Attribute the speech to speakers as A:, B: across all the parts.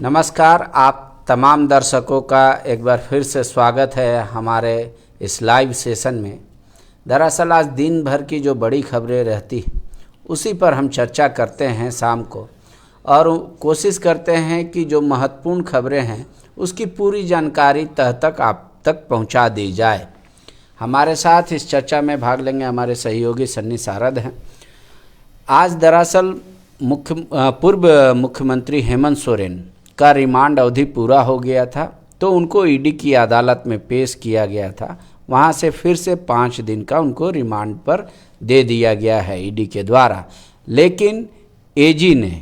A: नमस्कार, आप तमाम दर्शकों का एक बार फिर से स्वागत है हमारे इस लाइव सेशन में। दरअसल आज दिन भर की जो बड़ी खबरें रहती उसी पर हम चर्चा करते हैं शाम को, और कोशिश करते हैं कि जो महत्वपूर्ण खबरें हैं उसकी पूरी जानकारी तह तक आप तक पहुंचा दी जाए। हमारे साथ इस चर्चा में भाग लेंगे हमारे सहयोगी सन्नी सारद हैं। आज दरअसल पूर्व मुख्यमंत्री हेमंत सोरेन का रिमांड अवधि पूरा हो गया था, तो उनको ईडी की अदालत में पेश किया गया था। वहां से फिर से 5 दिन का उनको रिमांड पर दे दिया गया है ईडी के द्वारा, लेकिन एजी ने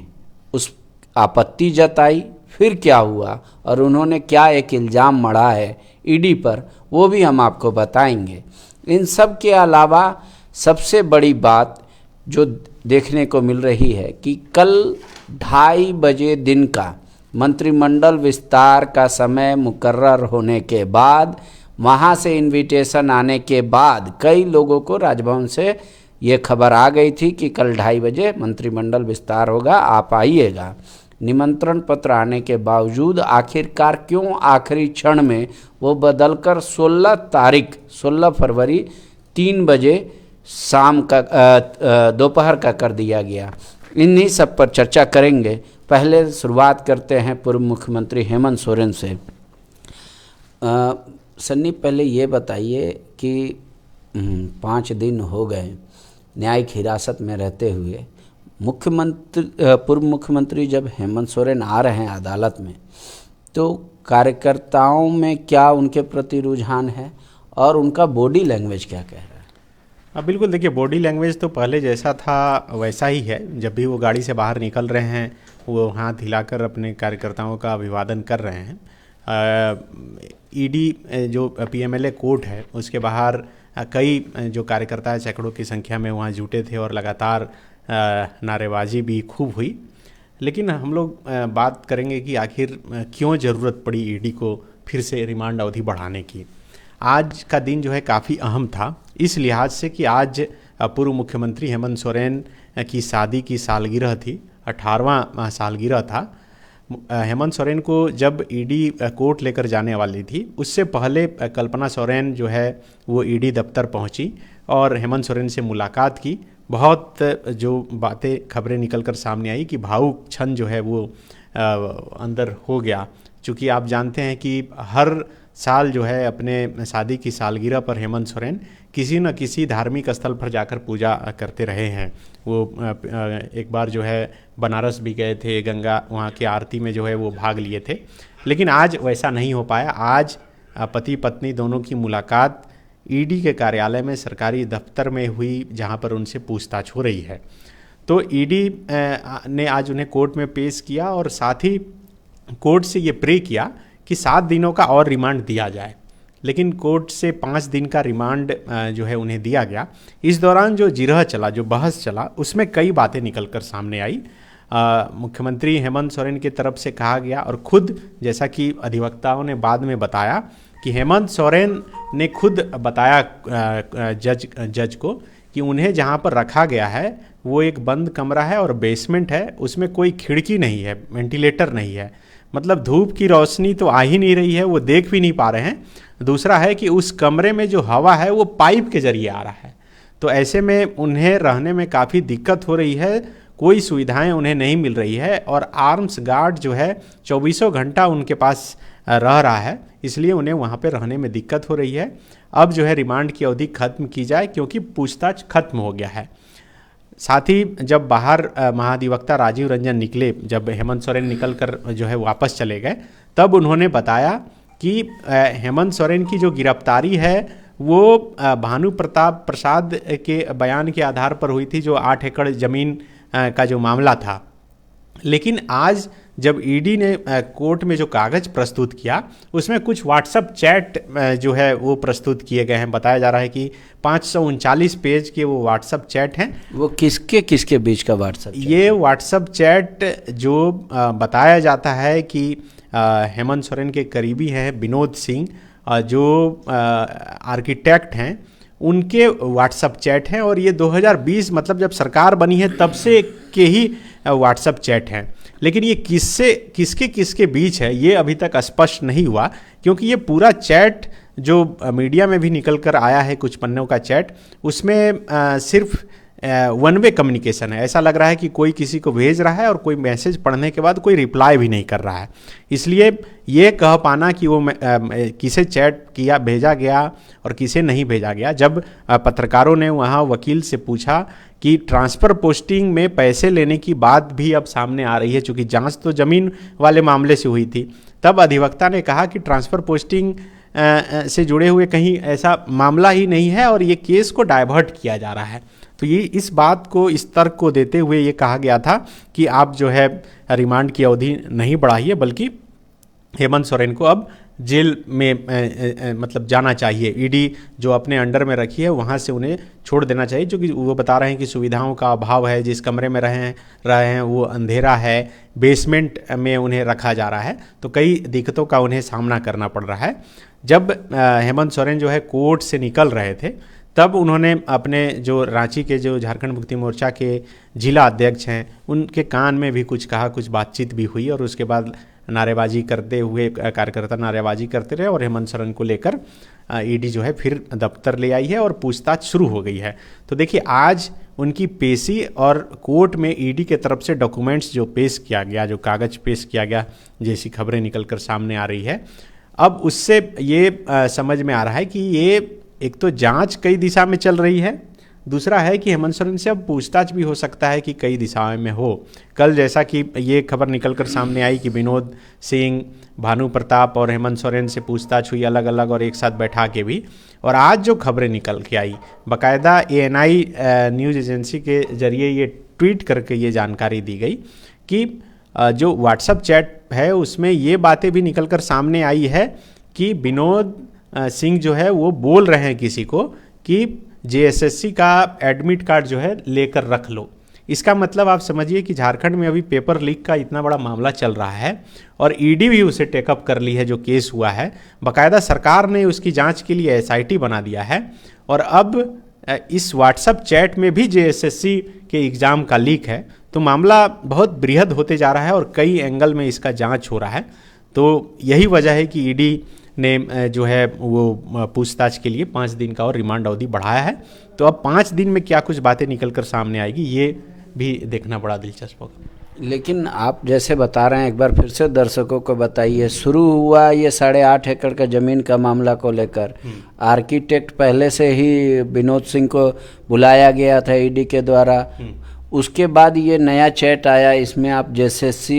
A: उस आपत्ति जताई। फिर क्या हुआ और उन्होंने क्या एक इल्ज़ाम मढ़ा है ईडी पर, वो भी हम आपको बताएंगे। इन सब के अलावा सबसे बड़ी बात जो देखने को मिल रही है कि कल 2:30 बजे दिन का मंत्रिमंडल विस्तार का समय मुकर्रर होने के बाद, वहाँ से इनविटेशन आने के बाद कई लोगों को राजभवन से ये खबर आ गई थी कि कल 2:30 बजे मंत्रिमंडल विस्तार होगा, आप आइएगा। निमंत्रण पत्र आने के बावजूद आखिरकार क्यों आखिरी क्षण में वो बदलकर 16 फरवरी 3 बजे शाम का दोपहर का कर दिया गया। इन्हीं सब पर चर्चा करेंगे। पहले शुरुआत करते हैं पूर्व मुख्यमंत्री हेमंत सोरेन से। सन्नी, पहले ये बताइए कि 5 दिन हो गए न्यायिक हिरासत में रहते हुए। पूर्व मुख्यमंत्री जब हेमंत सोरेन आ रहे हैं अदालत में, तो कार्यकर्ताओं में क्या उनके प्रति रुझान है और उनका बॉडी लैंग्वेज क्या कह रहा है?
B: बिल्कुल, देखिए, बॉडी लैंग्वेज तो पहले जैसा था वैसा ही है। जब भी वो गाड़ी से बाहर निकल रहे हैं, वो हाथ हिलाकर अपने कार्यकर्ताओं का अभिवादन कर रहे हैं। ईडी जो पीएमएलए कोर्ट है उसके बाहर कई जो कार्यकर्ता है सैकड़ों की संख्या में वहाँ जुटे थे और लगातार नारेबाजी भी खूब हुई। लेकिन हम लोग बात करेंगे कि आखिर क्यों ज़रूरत पड़ी ईडी को फिर से रिमांड अवधि बढ़ाने की। आज का दिन जो है काफ़ी अहम था इस लिहाज से कि आज पूर्व मुख्यमंत्री हेमंत सोरेन की शादी की सालगिरह थी, 18वां सालगिरह था। हेमंत सोरेन को जब ईडी कोर्ट लेकर जाने वाली थी, उससे पहले कल्पना सोरेन जो है वो ईडी दफ्तर पहुंची और हेमंत सोरेन से मुलाकात की। बहुत जो बातें खबरें निकल कर सामने आई कि भावुक क्षण जो है वो अंदर हो गया। चूँकि आप जानते हैं कि हर साल जो है अपने शादी की सालगिरह पर हेमंत सोरेन किसी न किसी धार्मिक स्थल पर जाकर पूजा करते रहे हैं। वो एक बार जो है बनारस भी गए थे, गंगा वहाँ की आरती में जो है वो भाग लिए थे। लेकिन आज वैसा नहीं हो पाया। आज पति पत्नी दोनों की मुलाकात ईडी के कार्यालय में सरकारी दफ्तर में हुई, जहाँ पर उनसे पूछताछ हो रही है। तो ईडी ने आज उन्हें कोर्ट में पेश किया और साथ ही कोर्ट से ये प्रे किया कि 7 दिनों का और रिमांड दिया जाए। लेकिन कोर्ट से 5 दिन का रिमांड जो है उन्हें दिया गया। इस दौरान जो जिरह चला, जो बहस चला, उसमें कई बातें निकलकर सामने आई। मुख्यमंत्री हेमंत सोरेन की तरफ से कहा गया, और खुद जैसा कि अधिवक्ताओं ने बाद में बताया कि हेमंत सोरेन ने खुद बताया जज को कि उन्हें जहाँ पर रखा गया है वो एक बंद कमरा है और बेसमेंट है, उसमें कोई खिड़की नहीं है, वेंटिलेटर नहीं है। मतलब धूप की रोशनी तो आ ही नहीं रही है, वो देख भी नहीं पा रहे हैं। दूसरा है कि उस कमरे में जो हवा है वो पाइप के जरिए आ रहा है। तो ऐसे में उन्हें रहने में काफ़ी दिक्कत हो रही है, कोई सुविधाएं उन्हें नहीं मिल रही है, और आर्म्स गार्ड जो है 24 घंटा उनके पास रह रहा है, इसलिए उन्हें वहाँ पे रहने में दिक्कत हो रही है। अब जो है रिमांड की अवधि खत्म की जाए, क्योंकि पूछताछ खत्म हो गया है। साथ ही जब बाहर महाधिवक्ता राजीव रंजन निकले, जब हेमंत सोरेन निकल कर जो है वापस चले गए, तब उन्होंने बताया कि हेमंत सोरेन की जो गिरफ्तारी है वो भानु प्रताप प्रसाद के बयान के आधार पर हुई थी, जो 8 एकड़ ज़मीन का जो मामला था। लेकिन आज जब ईडी ने कोर्ट में जो कागज़ प्रस्तुत किया, उसमें कुछ व्हाट्सएप चैट जो है वो प्रस्तुत किए गए हैं। बताया जा रहा है कि 539 पेज के वो व्हाट्सएप चैट हैं।
A: वो किसके बीच का व्हाट्सएप? ये
B: व्हाट्सएप चैट जो बताया जाता है कि हेमंत सोरेन के करीबी हैं विनोद सिंह, जो आर्किटेक्ट हैं, उनके व्हाट्सएप चैट हैं। और ये 2020 मतलब जब सरकार बनी है तब से के ही व्हाट्सएप चैट हैं। लेकिन ये किसके बीच है ये अभी तक स्पष्ट नहीं हुआ, क्योंकि ये पूरा चैट जो मीडिया में भी निकल कर आया है, कुछ पन्नों का चैट, उसमें सिर्फ वन वे कम्युनिकेशन है। ऐसा लग रहा है कि कोई किसी को भेज रहा है और कोई मैसेज पढ़ने के बाद कोई रिप्लाई भी नहीं कर रहा है। इसलिए ये कह पाना कि वो किसे चैट किया, भेजा गया और किसे नहीं भेजा गया, जब पत्रकारों ने वहाँ वकील से पूछा कि ट्रांसफ़र पोस्टिंग में पैसे लेने की बात भी अब सामने आ रही है, चूँकि जांच तो ज़मीन वाले मामले से हुई थी, तब अधिवक्ता ने कहा कि ट्रांसफ़र पोस्टिंग से जुड़े हुए कहीं ऐसा मामला ही नहीं है और ये केस को डाइवर्ट किया जा रहा है। तो ये इस बात को, इस तर्क को देते हुए ये कहा गया था कि आप जो है रिमांड की अवधि नहीं बढ़ाइए, बल्कि हेमंत सोरेन को अब जेल में मतलब जाना चाहिए। ईडी जो अपने अंडर में रखी है वहाँ से उन्हें छोड़ देना चाहिए, क्योंकि वो बता रहे हैं कि सुविधाओं का अभाव है, जिस कमरे में रहे हैं वो अंधेरा है, बेसमेंट में उन्हें रखा जा रहा है, तो कई दिक्कतों का उन्हें सामना करना पड़ रहा है। जब हेमंत सोरेन जो है कोर्ट से निकल रहे थे, तब उन्होंने अपने जो रांची के जो झारखंड मुक्ति मोर्चा के जिला अध्यक्ष हैं उनके कान में भी कुछ कहा, कुछ बातचीत भी हुई और उसके बाद नारेबाजी करते हुए कार्यकर्ता नारेबाजी करते रहे और हेमंत सोरेन को लेकर ईडी जो है फिर दफ्तर ले आई है और पूछताछ शुरू हो गई है। तो देखिए आज उनकी पेशी और कोर्ट में ईडी के तरफ से डॉक्यूमेंट्स जो पेश किया गया, जो कागज़ पेश किया गया, जैसी खबरें निकल कर सामने आ रही है, अब उससे ये समझ में आ रहा है कि ये एक तो जांच कई दिशा में चल रही है, दूसरा है कि हेमंत सोरेन से अब पूछताछ भी हो सकता है कि कई दिशाओं में हो। कल जैसा कि ये खबर निकलकर सामने आई कि विनोद सिंह, भानु प्रताप और हेमंत सोरेन से पूछताछ हुई अलग अलग और एक साथ बैठा के भी, और आज जो खबरें निकल के आई, बाकायदा ANI न्यूज़ एजेंसी के जरिए ये ट्वीट करके ये जानकारी दी गई कि जो व्हाट्सएप चैट है उसमें ये बातें भी निकलकर सामने आई है कि विनोद सिंह जो है वो बोल रहे हैं किसी को कि JSSC का एडमिट कार्ड जो है लेकर रख लो। इसका मतलब आप समझिए कि झारखंड में अभी पेपर लीक का इतना बड़ा मामला चल रहा है और ईडी भी उसे टेकअप कर ली है, जो केस हुआ है। बाकायदा सरकार ने उसकी जांच के लिए SIT बना दिया है और अब इस व्हाट्सएप चैट में भी JSSC के एग्ज़ाम का लीक है, तो मामला बहुत बृहद होते जा रहा है और कई एंगल में इसका जांच हो रहा है। तो यही वजह है कि ईडी ने जो है वो पूछताछ के लिए 5 दिन का और रिमांड अवधि बढ़ाया है। तो अब 5 दिन में क्या कुछ बातें निकलकर सामने आएगी ये भी देखना बड़ा दिलचस्प होगा।
A: लेकिन आप जैसे बता रहे हैं, एक बार फिर से दर्शकों को बताइए, शुरू हुआ ये 8.5 एकड़ का ज़मीन का मामला को लेकर। आर्किटेक्ट पहले से ही विनोद सिंह को बुलाया गया था ईडी के द्वारा, उसके बाद ये नया चैट आया, इसमें आप JSSC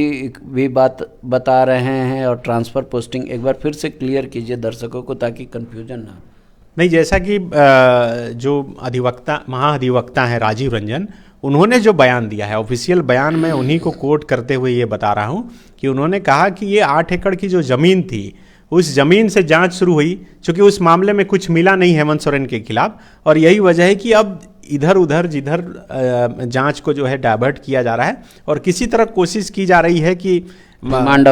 A: भी बात बता रहे हैं और ट्रांसफ़र पोस्टिंग। एक बार फिर से क्लियर कीजिए दर्शकों को ताकि कन्फ्यूजन ना।
B: नहीं, जैसा कि जो महाअधिवक्ता हैं राजीव रंजन, उन्होंने जो बयान दिया है ऑफिशियल बयान में, उन्हीं को कोट करते हुए ये बता रहा हूँ कि उन्होंने कहा कि ये 8 एकड़ की जो ज़मीन थी उस ज़मीन से जांच शुरू हुई, क्योंकि उस मामले में कुछ मिला नहीं हेमंत सोरेन के खिलाफ, और यही वजह है कि अब इधर उधर जिधर जांच को जो है डाइवर्ट किया जा रहा है और किसी तरह कोशिश की जा रही है कि रिमांड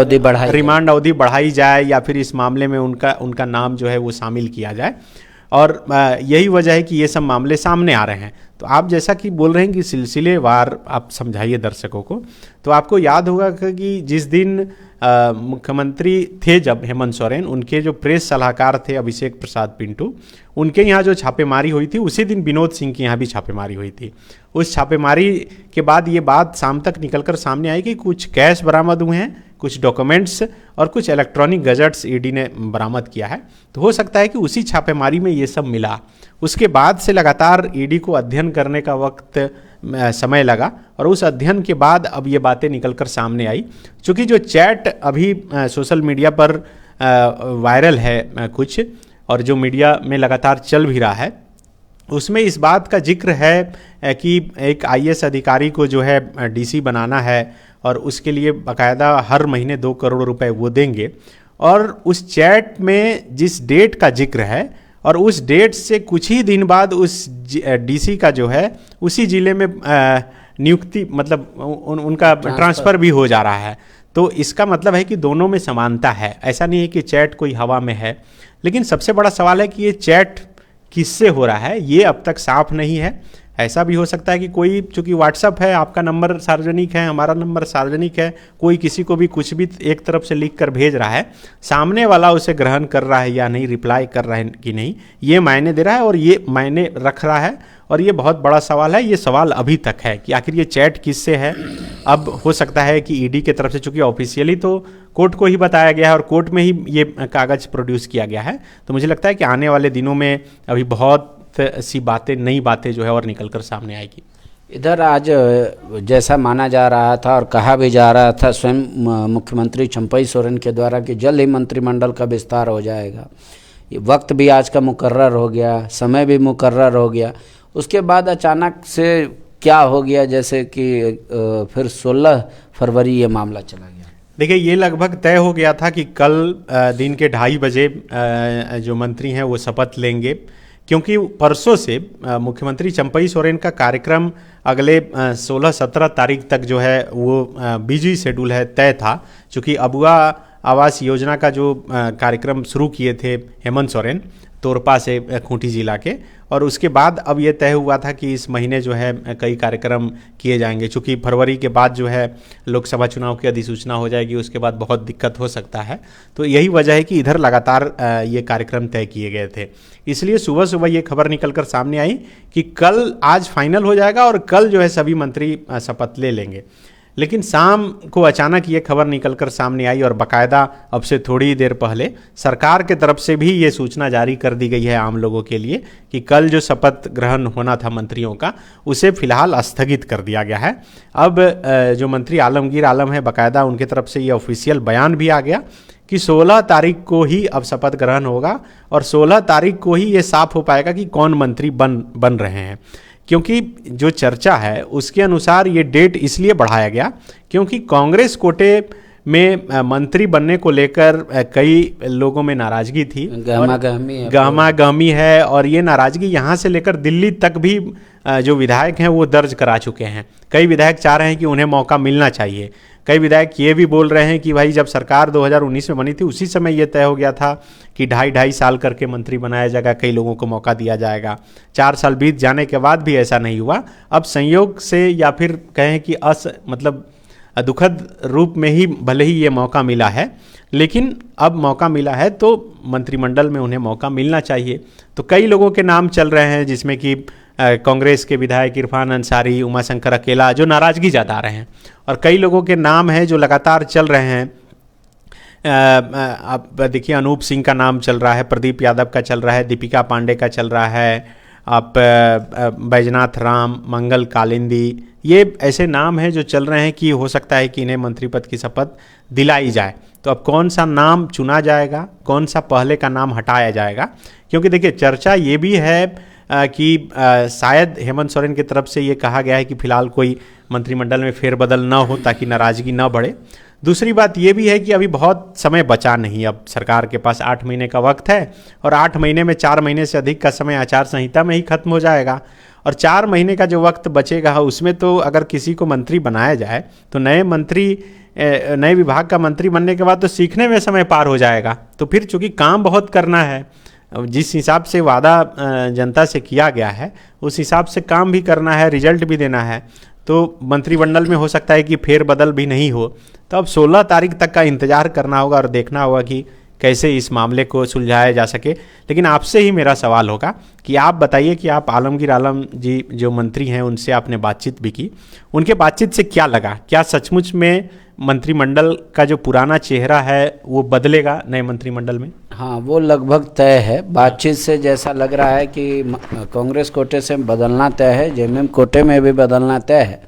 B: अवधि बढ़ाई जाए या फिर इस मामले में उनका नाम जो है वो शामिल किया जाए, और यही वजह है कि ये सब मामले सामने आ रहे हैं। तो आप जैसा कि बोल रहे हैं कि सिलसिलेवार आप समझाइए दर्शकों को, तो आपको याद होगा कि जिस दिन मुख्यमंत्री थे जब हेमंत सोरेन, उनके जो प्रेस सलाहकार थे अभिषेक प्रसाद पिंटू, उनके यहाँ जो छापेमारी हुई थी, उसी दिन विनोद सिंह के यहाँ भी छापेमारी हुई थी। उस छापेमारी के बाद ये बात शाम तक निकलकर सामने आई कि कुछ कैश बरामद हुए हैं, कुछ डॉक्यूमेंट्स और कुछ इलेक्ट्रॉनिक गैजेट्स ईडी ने बरामद किया है। तो हो सकता है कि उसी छापेमारी में ये सब मिला। उसके बाद से लगातार ईडी को अध्ययन करने का वक्त समय लगा और उस अध्ययन के बाद अब ये बातें निकलकर सामने आई। चूँकि जो चैट अभी सोशल मीडिया पर वायरल है कुछ, और जो मीडिया में लगातार चल भी रहा है, उसमें इस बात का जिक्र है कि एक IAS अधिकारी को जो है DC बनाना है और उसके लिए बाकायदा हर महीने 2 करोड़ रुपए वो देंगे। और उस चैट में जिस डेट का जिक्र है और उस डेट से कुछ ही दिन बाद उस DC का जो है उसी ज़िले में नियुक्ति, मतलब उनका ट्रांसफ़र भी हो जा रहा है। तो इसका मतलब है कि दोनों में समानता है, ऐसा नहीं है कि चैट कोई हवा में है। लेकिन सबसे बड़ा सवाल है कि ये चैट किससे हो रहा है, ये अब तक साफ नहीं है। ऐसा भी हो सकता है कि कोई, चूंकि व्हाट्सअप है, आपका नंबर सार्वजनिक है, हमारा नंबर सार्वजनिक है, कोई किसी को भी कुछ भी एक तरफ से लिख कर भेज रहा है, सामने वाला उसे ग्रहण कर रहा है या नहीं, रिप्लाई कर रहा है कि नहीं, ये मायने दे रहा है और ये मायने रख रहा है। और ये बहुत बड़ा सवाल है। ये सवाल अभी तक है कि आखिर ये चैट किससे है। अब हो सकता है कि ईडी की तरफ से, चूंकि ऑफिशियली तो कोर्ट को ही बताया गया है और कोर्ट में ही ये कागज़ प्रोड्यूस किया गया है, तो मुझे लगता है कि आने वाले दिनों में अभी बहुत सी बातें, नई बातें जो है और निकल कर सामने आएगी।
A: इधर आज जैसा माना जा रहा था और कहा भी जा रहा था स्वयं मुख्यमंत्री चंपई सोरेन के द्वारा कि जल्द ही मंत्रिमंडल का विस्तार हो जाएगा, ये वक्त भी आज का मुकर्रर हो गया, समय भी मुकर्रर हो गया। उसके बाद अचानक से क्या हो गया, जैसे कि फिर 16 फरवरी ये मामला चला गया।
B: देखिए, ये लगभग तय हो गया था कि कल दिन के 2:30 बजे जो मंत्री हैं वो शपथ लेंगे, क्योंकि परसों से मुख्यमंत्री चंपई सोरेन का कार्यक्रम अगले 16-17 तारीख तक जो है वो बिजी शेड्यूल है, तय था। चूँकि अबुआ आवास योजना का जो कार्यक्रम शुरू किए थे हेमंत सोरेन तोरपा से, खूंटी जिला के, और उसके बाद अब ये तय हुआ था कि इस महीने जो है कई कार्यक्रम किए जाएंगे। चूँकि फरवरी के बाद जो है लोकसभा चुनाव की अधिसूचना हो जाएगी, उसके बाद बहुत दिक्कत हो सकता है। तो यही वजह है कि इधर लगातार ये कार्यक्रम तय किए गए थे। इसलिए सुबह सुबह ये खबर निकल कर सामने आई कि कल, आज फाइनल हो जाएगा और कल जो है सभी मंत्री शपथ ले लेंगे। लेकिन शाम को अचानक ये खबर निकलकर सामने आई और बाकायदा अब से थोड़ी देर पहले सरकार के तरफ से भी ये सूचना जारी कर दी गई है आम लोगों के लिए कि कल जो शपथ ग्रहण होना था मंत्रियों का, उसे फिलहाल स्थगित कर दिया गया है। अब जो मंत्री आलमगीर आलम है, बाकायदा उनके तरफ से ये ऑफिशियल बयान भी आ गया कि 16 तारीख को ही अब शपथ ग्रहण होगा और 16 तारीख को ही ये साफ हो पाएगा कि कौन मंत्री बन रहे हैं। क्योंकि जो चर्चा है उसके अनुसार ये डेट इसलिए बढ़ाया गया क्योंकि कांग्रेस कोटे में मंत्री बनने को लेकर कई लोगों में नाराजगी थी, गहमा-गहमी है, और ये नाराजगी यहाँ से लेकर दिल्ली तक भी जो विधायक हैं वो दर्ज करा चुके हैं। कई विधायक चाह रहे हैं कि उन्हें मौका मिलना चाहिए। कई विधायक ये भी बोल रहे हैं कि भाई जब सरकार 2019 में बनी थी उसी समय ये तय हो गया था कि 2.5 साल करके मंत्री बनाया जाएगा, कई लोगों को मौका दिया जाएगा। 4 साल बीत जाने के बाद भी ऐसा नहीं हुआ। अब संयोग से या फिर कहें कि मतलब दुखद रूप में ही भले ही ये मौका मिला है, लेकिन अब मौका मिला है तो मंत्रिमंडल में उन्हें मौका मिलना चाहिए। तो कई लोगों के नाम चल रहे हैं, जिसमें कि कांग्रेस के विधायक इरफान अंसारी, उमाशंकर अकेला, जो नाराज़गी जता रहे हैं, और कई लोगों के नाम हैं जो लगातार चल रहे हैं। आप देखिए, अनूप सिंह का नाम चल रहा है, प्रदीप यादव का चल रहा है, दीपिका पांडे का चल रहा है, आप बैजनाथ राम, मंगल कालिंदी, ये ऐसे नाम हैं जो चल रहे हैं कि हो सकता है कि इन्हें मंत्री पद की शपथ दिलाई जाए। तो अब कौन सा नाम चुना जाएगा, कौन सा पहले का नाम हटाया जाएगा? क्योंकि देखिए, चर्चा ये भी है कि शायद हेमंत सोरेन की तरफ से ये कहा गया है कि फिलहाल कोई मंत्रिमंडल में फेरबदल ना हो ताकि नाराज़गी ना बढ़े। दूसरी बात ये भी है कि अभी बहुत समय बचा नहीं, अब सरकार के पास 8 महीने का वक्त है और 8 महीने में 4 महीने से अधिक का समय आचार संहिता में ही खत्म हो जाएगा। और 4 महीने का जो वक्त बचेगा उसमें तो अगर किसी को मंत्री बनाया जाए तो नए विभाग का मंत्री बनने के बाद तो सीखने में समय पार हो जाएगा। तो फिर चूँकि काम बहुत करना है, जिस हिसाब से वादा जनता से किया गया है उस हिसाब से काम भी करना है, रिजल्ट भी देना है, तो मंत्रिमंडल में हो सकता है कि फेरबदल भी नहीं हो। तो अब 16 तारीख तक का इंतज़ार करना होगा और देखना होगा कि कैसे इस मामले को सुलझाया जा सके। लेकिन आपसे ही मेरा सवाल होगा कि आप बताइए कि आप आलमगीर आलम जी जो मंत्री हैं उनसे आपने बातचीत भी की, उनके बातचीत से क्या लगा? क्या सचमुच में मंत्रिमंडल का जो पुराना चेहरा है वो बदलेगा नए मंत्रिमंडल में?
A: हाँ, वो लगभग तय है। बातचीत से जैसा लग रहा है कि कांग्रेस कोटे से बदलना तय है, जेएमएम कोटे में भी बदलना तय है।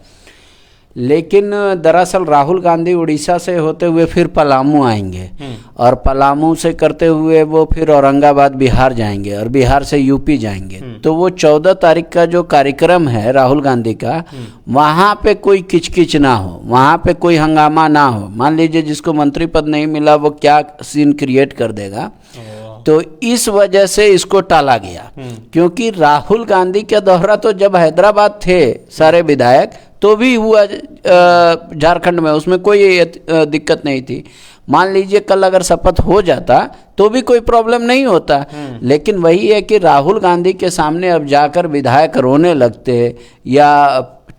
A: लेकिन दरअसल राहुल गांधी उड़ीसा से होते हुए फिर पलामू आएंगे और पलामू से करते हुए वो फिर औरंगाबाद बिहार जाएंगे और बिहार से यूपी जाएंगे। तो वो 14 तारीख का जो कार्यक्रम है राहुल गांधी का, वहाँ पे कोई किचकिच ना हो, वहाँ पे कोई हंगामा ना हो। मान लीजिए जिसको मंत्री पद नहीं मिला वो क्या सीन क्रिएट कर देगा, तो इस वजह से इसको टाला गया। क्योंकि राहुल गांधी का दौरा तो जब हैदराबाद थे सारे विधायक तो भी हुआ झारखंड में, उसमें कोई दिक्कत नहीं थी। मान लीजिए कल अगर शपथ हो जाता तो भी कोई प्रॉब्लम नहीं होता। लेकिन वही है कि राहुल गांधी के सामने अब जाकर विधायक रोने लगते या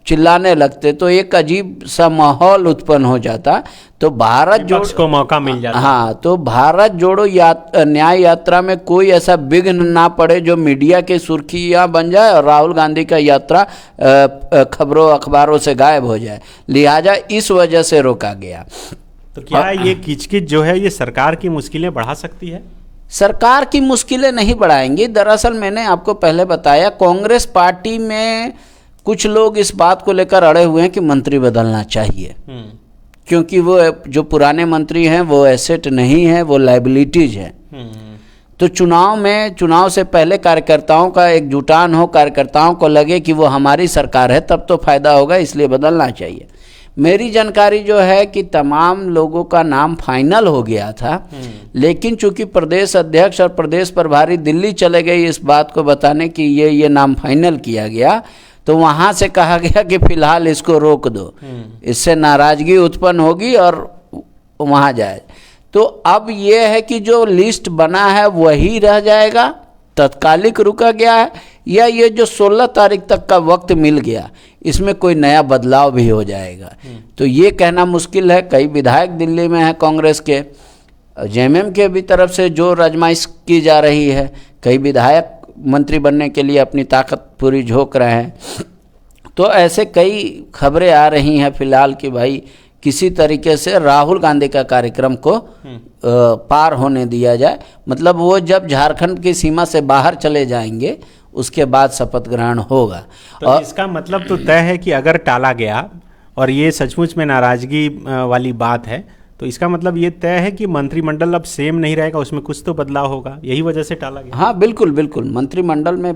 A: चिल्लाने लगते तो एक अजीब सा माहौल उत्पन्न हो जाता। तो भारत जोड़ो
B: को मौका मिल जाता।
A: हाँ, तो भारत जोड़ो न्याय यात्रा में कोई ऐसा विघ्न ना पड़े जो मीडिया की सुर्खियां बन जाए और राहुल गांधी का यात्रा खबरों अखबारों से गायब हो जाए। लिहाजा इस वजह से रोका गया।
B: तो क्या ये किचकिच जो है ये सरकार की मुश्किलें बढ़ा सकती है?
A: सरकार की मुश्किलें नहीं बढ़ाएंगी। दरअसल मैंने आपको पहले बताया, कांग्रेस पार्टी में कुछ लोग इस बात को लेकर अड़े हुए हैं कि मंत्री बदलना चाहिए, क्योंकि वो जो पुराने मंत्री हैं वो एसेट नहीं है, वो लाइबिलिटीज है। तो चुनाव से पहले कार्यकर्ताओं का एक जुटान हो, कार्यकर्ताओं को लगे कि वो हमारी सरकार है, तब तो फायदा होगा, इसलिए बदलना चाहिए। मेरी जानकारी जो है कि तमाम लोगों का नाम फाइनल हो गया था, लेकिन चूंकि प्रदेश अध्यक्ष और प्रदेश प्रभारी दिल्ली चले गए इस बात को बताने कि ये नाम फाइनल किया गया, तो वहाँ से कहा गया कि फिलहाल इसको रोक दो, इससे नाराजगी उत्पन्न होगी और वहाँ जाए। तो अब ये है कि जो लिस्ट बना है वही रह जाएगा, तत्कालिक रुका गया है, या ये जो 16 तारीख तक का वक्त मिल गया इसमें कोई नया बदलाव भी हो जाएगा। तो ये कहना मुश्किल है। कई विधायक दिल्ली में हैं कांग्रेस के, जेएमएम के भी तरफ से जो आजमाइश की जा रही है, कई विधायक मंत्री बनने के लिए अपनी ताकत पूरी झोंक रहे हैं। तो ऐसे कई खबरें आ रही हैं फिलहाल कि भाई किसी तरीके से राहुल गांधी का कार्यक्रम को पार होने दिया जाए, मतलब वो जब झारखंड की सीमा से बाहर चले जाएंगे उसके बाद शपथ ग्रहण होगा।
B: तो और इसका मतलब तो तय है कि अगर टाला गया और ये सचमुच में नाराजगी वाली बात है, तो इसका मतलब ये तय है कि मंत्रिमंडल अब सेम नहीं रहेगा, उसमें कुछ तो बदलाव होगा, यही वजह से टाला गया।
A: हाँ बिल्कुल बिल्कुल, मंत्रिमंडल में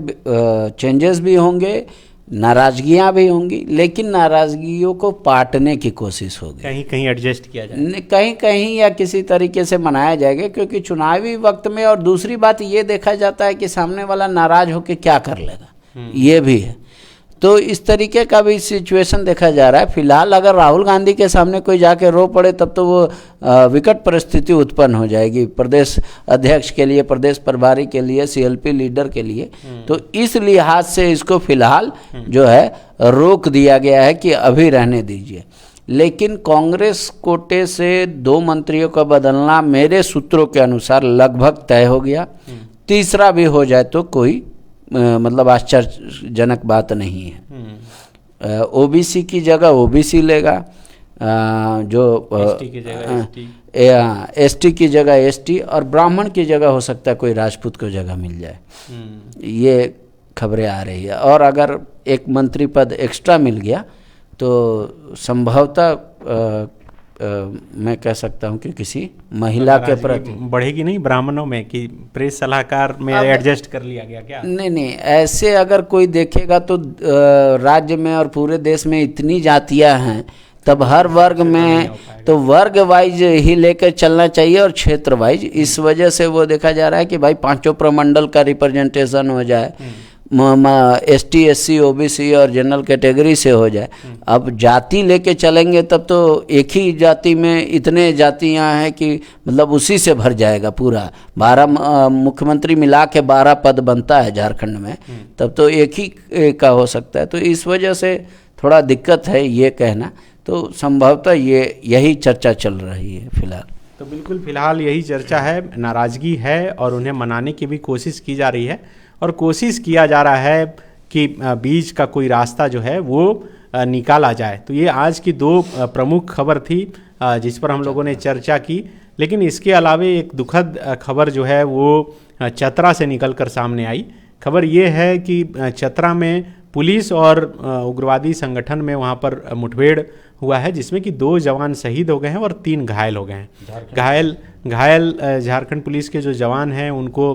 A: चेंजेस भी होंगे, नाराजगियां भी होंगी, लेकिन नाराजगियों को पाटने की कोशिश होगी,
B: कहीं कहीं एडजस्ट किया जाए,
A: कहीं कहीं या किसी तरीके से मनाया जाएगा, क्योंकि चुनावी वक्त में। और दूसरी बात ये देखा जाता है कि सामने वाला नाराज होकर क्या कर लेगा, ये भी है। तो इस तरीके का भी सिचुएशन देखा जा रहा है। फिलहाल अगर राहुल गांधी के सामने कोई जाके रो पड़े तब तो वो विकट परिस्थिति उत्पन्न हो जाएगी प्रदेश अध्यक्ष के लिए, प्रदेश प्रभारी के लिए, सीएलपी लीडर के लिए। तो इस लिहाज से इसको फिलहाल जो है रोक दिया गया है कि अभी रहने दीजिए। लेकिन कांग्रेस कोटे से 2 मंत्रियों का बदलना मेरे सूत्रों के अनुसार लगभग तय हो गया। तीसरा भी हो जाए तो कोई मतलब आश्चर्यजनक बात नहीं है। ओबीसी की जगह ओबीसी लेगा, जो
B: एसटी की जगह
A: एसटी की जगह एसटी, और ब्राह्मण की जगह हो सकता है कोई राजपूत को जगह मिल जाए। ये खबरें आ रही है। और अगर एक मंत्री पद एक्स्ट्रा मिल गया तो संभवतः मैं कह सकता हूं कि किसी महिला के प्रति
B: बढ़ेगी नहीं ब्राह्मणों में, कि प्रेस सलाहकार में एडजस्ट कर लिया गया क्या?
A: नहीं, ऐसे अगर कोई देखेगा तो राज्य में और पूरे देश में इतनी जातियां हैं, तब हर वर्ग में तो वर्ग वाइज ही लेकर चलना चाहिए और क्षेत्र वाइज। इस वजह से वो देखा जा रहा है कि भाई 5 प्रमंडल का रिप्रेजेंटेशन हो जाए, एसटी एससी ओबीसी और जनरल कैटेगरी से हो जाए। अब जाति लेके चलेंगे तब तो एक ही जाति में इतने जातियां हैं कि मतलब उसी से भर जाएगा पूरा। 12 मुख्यमंत्री मिला के 12 पद बनता है झारखंड में, तब तो एक ही का हो सकता है। तो इस वजह से थोड़ा दिक्कत है ये कहना। तो संभवतः यही चर्चा चल रही है फिलहाल।
B: तो बिल्कुल फिलहाल यही चर्चा है, नाराज़गी है और उन्हें मनाने की भी कोशिश की जा रही है और कोशिश किया जा रहा है कि बीच का कोई रास्ता जो है वो निकाला जाए। तो ये आज की 2 प्रमुख खबर थी जिस पर हम लोगों ने चर्चा की। लेकिन इसके अलावा एक दुखद खबर जो है वो चतरा से निकलकर सामने आई। खबर ये है कि चतरा में पुलिस और उग्रवादी संगठन में वहाँ पर मुठभेड़ हुआ है, जिसमें कि 2 जवान शहीद हो गए हैं और 3 घायल हो गए हैं। घायल झारखंड पुलिस के जो जवान हैं उनको,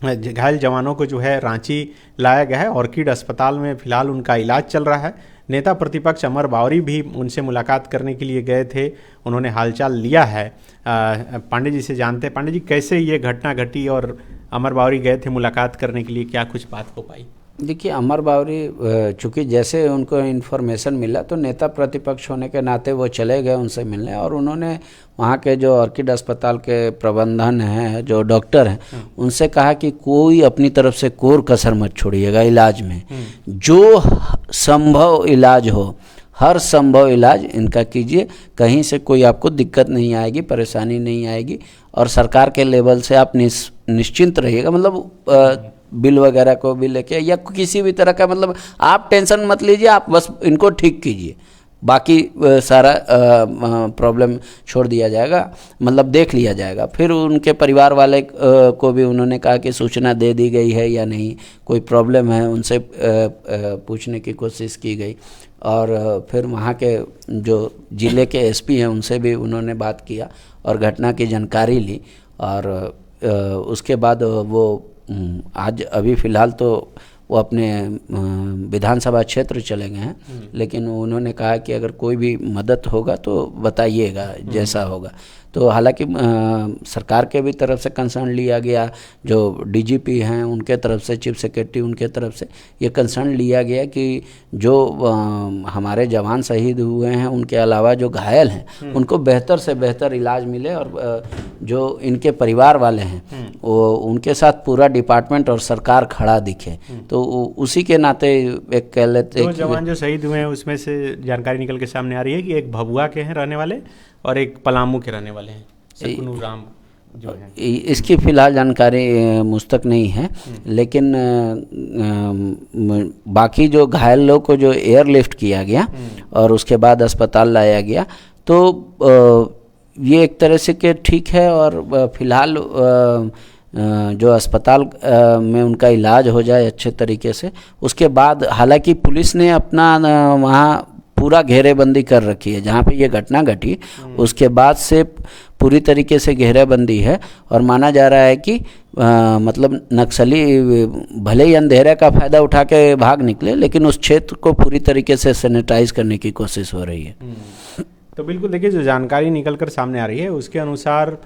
B: घायल जवानों को जो है रांची लाया गया है। ऑर्किड अस्पताल में फिलहाल उनका इलाज चल रहा है। नेता प्रतिपक्ष अमर बावरी भी उनसे मुलाकात करने के लिए गए थे, उन्होंने हालचाल लिया है। पांडे जी से जानते हैं, पांडे जी कैसे ये घटना घटी और अमर बावरी गए थे मुलाकात करने के लिए, क्या कुछ बात हो पाई?
A: देखिए, अमर बावरी चूँकि जैसे उनको इन्फॉर्मेशन मिला तो नेता प्रतिपक्ष होने के नाते वो चले गए उनसे मिलने, और उन्होंने वहाँ के जो ऑर्किड अस्पताल के प्रबंधन हैं, जो डॉक्टर हैं, उनसे कहा कि कोई अपनी तरफ से कोई कसर मत छोड़िएगा इलाज में, जो संभव इलाज हो, हर संभव इलाज इनका कीजिए, कहीं से कोई आपको दिक्कत नहीं आएगी, परेशानी नहीं आएगी, और सरकार के लेवल से आप निश्चिंत रहिएगा। मतलब बिल वगैरह को भी लेके या किसी भी तरह का, मतलब आप टेंशन मत लीजिए, आप बस इनको ठीक कीजिए, बाकी सारा प्रॉब्लम छोड़ दिया जाएगा, मतलब देख लिया जाएगा। फिर उनके परिवार वाले को भी उन्होंने कहा कि सूचना दे दी गई है या नहीं, कोई प्रॉब्लम है, उनसे पूछने की कोशिश की गई। और फिर वहाँ के जो ज़िले के एसपी हैं उनसे भी उन्होंने बात किया और घटना की जानकारी ली, और उसके बाद वो आज अभी फ़िलहाल तो वो अपने विधानसभा क्षेत्र चले गए हैं, लेकिन उन्होंने कहा कि अगर कोई भी मदद होगा तो बताइएगा, जैसा होगा। तो हालांकि सरकार के भी तरफ से कंसर्न लिया गया, जो डीजीपी हैं उनके तरफ से, चीफ सेक्रेटरी उनके तरफ से ये कंसर्न लिया गया कि जो हमारे जवान शहीद हुए हैं उनके अलावा जो घायल हैं उनको बेहतर से बेहतर इलाज मिले, और जो इनके परिवार वाले हैं वो उनके साथ पूरा डिपार्टमेंट और सरकार खड़ा दिखे। तो उसी के नाते एक कह लेते,
B: दो जवान जो शहीद हुए हैं उसमें से जानकारी निकल के सामने आ रही है कि एक भभुआ के हैं रहने वाले और एक पलामू के रहने वाले हैं, शकुनु राम जो है।
A: इसकी फ़िलहाल जानकारी मुझ तक नहीं है, लेकिन बाकी जो घायल लोग को जो एयरलिफ्ट किया गया और उसके बाद अस्पताल लाया गया, तो ये एक तरह से कि ठीक है। और फिलहाल जो अस्पताल में उनका इलाज हो जाए अच्छे तरीके से, उसके बाद हालांकि पुलिस ने अपना वहाँ पूरा घेरेबंदी कर रखी है जहाँ पे ये घटना घटी, उसके बाद से पूरी तरीके से घेरेबंदी है, और माना जा रहा है कि मतलब नक्सली भले ही अंधेरे का फ़ायदा उठा के भाग निकले, लेकिन उस क्षेत्र को पूरी तरीके से सैनिटाइज करने की कोशिश हो रही है।
B: तो बिल्कुल देखिए, जो जानकारी निकल कर सामने आ रही है उसके अनुसार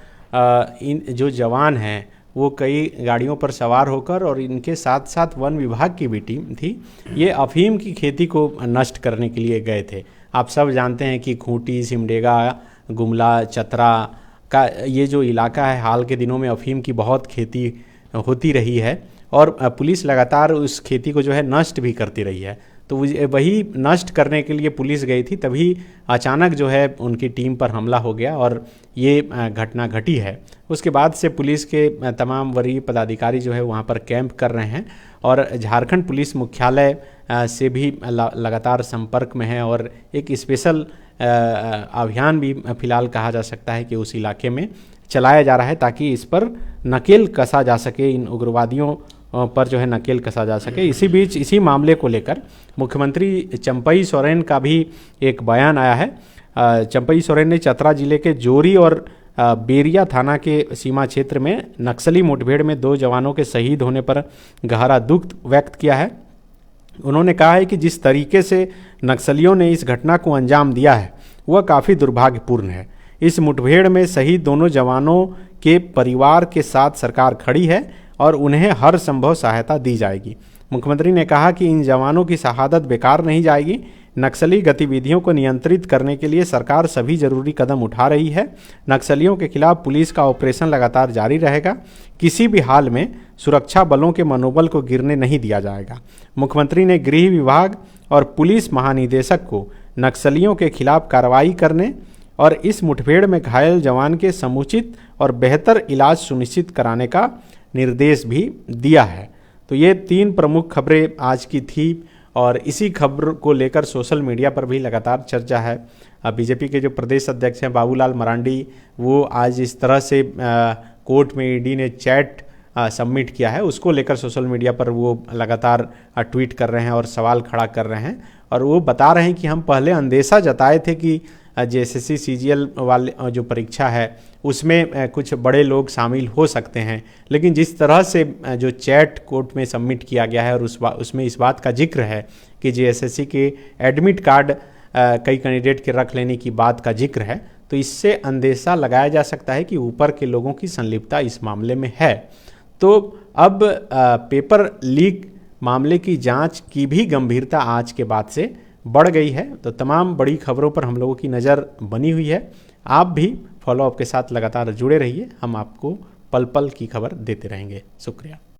B: इन जो जवान हैं वो कई गाड़ियों पर सवार होकर, और इनके साथ साथ वन विभाग की भी टीम थी, ये अफीम की खेती को नष्ट करने के लिए गए थे। आप सब जानते हैं कि खूंटी, सिमडेगा, गुमला, चतरा का ये जो इलाका है, हाल के दिनों में अफीम की बहुत खेती होती रही है, और पुलिस लगातार उस खेती को जो है नष्ट भी करती रही है। तो वही नष्ट करने के लिए पुलिस गई थी, तभी अचानक जो है उनकी टीम पर हमला हो गया और ये घटना घटी है। उसके बाद से पुलिस के तमाम वरीय पदाधिकारी जो है वहाँ पर कैंप कर रहे हैं, और झारखंड पुलिस मुख्यालय से भी लगातार संपर्क में है, और एक स्पेशल अभियान भी फिलहाल कहा जा सकता है कि उस इलाके में चलाया जा रहा है, ताकि इस पर नकेल कसा जा सके, इन उग्रवादियों पर जो है नकेल कसा जा सके। इसी बीच इसी मामले को लेकर मुख्यमंत्री चंपई सोरेन का भी एक बयान आया है। चंपई सोरेन ने चतरा जिले के जोरी और बेरिया थाना के सीमा क्षेत्र में नक्सली मुठभेड़ में 2 जवानों के शहीद होने पर गहरा दुख व्यक्त किया है। उन्होंने कहा है कि जिस तरीके से नक्सलियों ने इस घटना को अंजाम दिया है वह काफ़ी दुर्भाग्यपूर्ण है। इस मुठभेड़ में शहीद दोनों जवानों के परिवार के साथ सरकार खड़ी है और उन्हें हर संभव सहायता दी जाएगी। मुख्यमंत्री ने कहा कि इन जवानों की शहादत बेकार नहीं जाएगी। नक्सली गतिविधियों को नियंत्रित करने के लिए सरकार सभी जरूरी कदम उठा रही है। नक्सलियों के खिलाफ पुलिस का ऑपरेशन लगातार जारी रहेगा। किसी भी हाल में सुरक्षा बलों के मनोबल को गिरने नहीं दिया जाएगा। मुख्यमंत्री ने गृह विभाग और पुलिस महानिदेशक को नक्सलियों के खिलाफ कार्रवाई करने और इस मुठभेड़ में घायल जवान के समुचित और बेहतर इलाज सुनिश्चित कराने का निर्देश भी दिया है। तो ये 3 प्रमुख खबरें आज की थी, और इसी खबर को लेकर सोशल मीडिया पर भी लगातार चर्चा है। बीजेपी के जो प्रदेश अध्यक्ष हैं बाबूलाल मरांडी, वो आज इस तरह से कोर्ट में ईडी ने चैट सबमिट किया है, उसको लेकर सोशल मीडिया पर वो लगातार ट्वीट कर रहे हैं और सवाल खड़ा कर रहे हैं, और वो बता रहे हैं कि हम पहले अंदेशा जताए थे कि JSSC CGL वाले जो परीक्षा है उसमें कुछ बड़े लोग शामिल हो सकते हैं, लेकिन जिस तरह से जो चैट कोर्ट में सबमिट किया गया है और उसमें इस बात का जिक्र है कि JSSC के एडमिट कार्ड कई कैंडिडेट के रख लेने की बात का जिक्र है, तो इससे अंदेशा लगाया जा सकता है कि ऊपर के लोगों की संलिप्तता इस मामले में है। तो अब पेपर लीक मामले की जांच की भी गंभीरता आज के बाद से बढ़ गई है। तो तमाम बड़ी खबरों पर हम लोगों की नज़र बनी हुई है। आप भी फॉलोअप के साथ लगातार जुड़े रहिए, हम आपको पल पल की खबर देते रहेंगे। शुक्रिया।